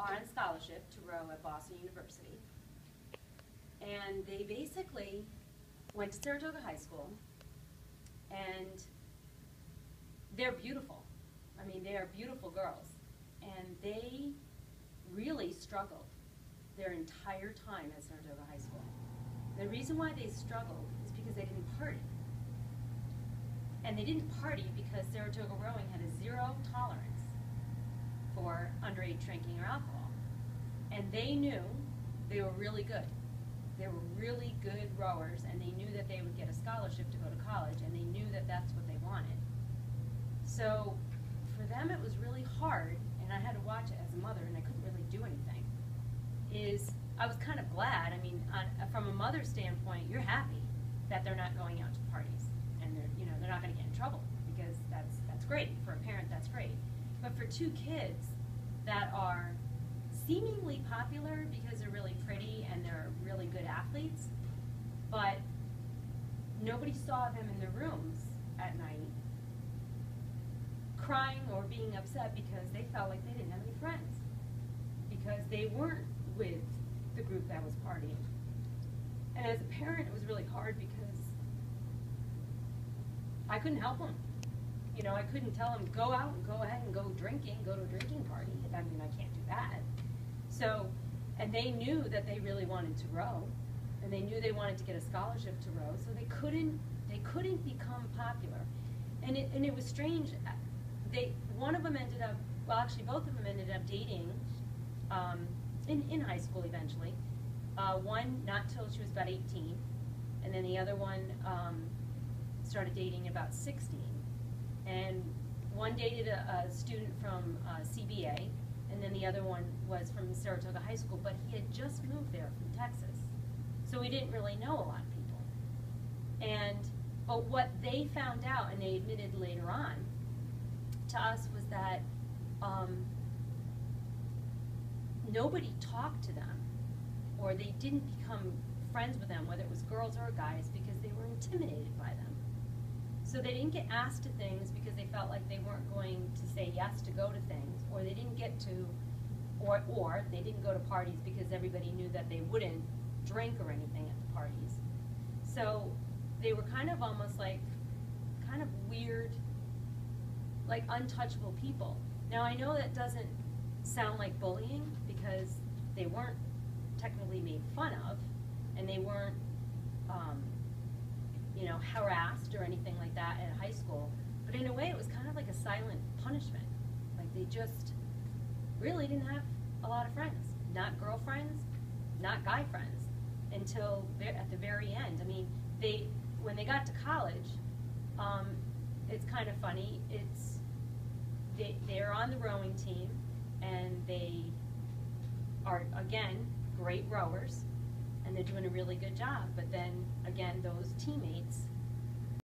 on scholarship to row at Boston University. And they basically went to Saratoga High School, and they're beautiful. I mean, they are beautiful girls. And they really struggled their entire time at Saratoga High School. The reason why they struggled is because they didn't party. And they didn't party because Saratoga Rowing had a zero tolerance for underage drinking or alcohol. And they knew they were really good. They were really good rowers, and they knew that they would get a scholarship to go to college, and they knew that that's what they wanted. So for them it was really hard, and I had to watch it as a mother, and I couldn't really do anything. I was kind of glad. I mean, from a mother's standpoint, you're happy that they're not going out to parties, and they're not going to get in trouble, because that's great. For a parent, that's great. But for two kids that are seemingly popular because they're really pretty and they're really good athletes, but nobody saw them in their rooms at night crying or being upset because they felt like they didn't have any friends, because they weren't with the group that was partying. And as a parent, it was really hard because I couldn't help them. I couldn't tell them, go out and go ahead and go drinking, go to a drinking party. I mean, I can't do that. So, and they knew that they really wanted to row, and they knew they wanted to get a scholarship to row, so they couldn't become popular. And it was strange. One of them ended up, well, actually both of them ended up dating in high school eventually. One not till she was about 18, and then the other one started dating about 16. And one dated a student from CBA, and then the other one was from Saratoga High School, but he had just moved there from Texas. So he didn't really know a lot of people. But what they found out, and they admitted later on to us, was that nobody talked to them, or they didn't become friends with them, whether it was girls or guys, because they were intimidated by them. So they didn't get asked to things because they felt like they weren't going to say yes to go to things, or they didn't get to, or they didn't go to parties because everybody knew that they wouldn't drink or anything at the parties. So they were kind of almost like, kind of weird, like untouchable people. Now I know that doesn't sound like bullying, because they weren't technically made fun of, and they weren't harassed or anything like that at high school, but in a way it was kind of like a silent punishment. Like they just really didn't have a lot of friends, not girlfriends, not guy friends, until at the very end. I mean, when they got to college, it's kind of funny. They're on the rowing team, and they are, again, great rowers, and they're doing a really good job. But then, again, those teammates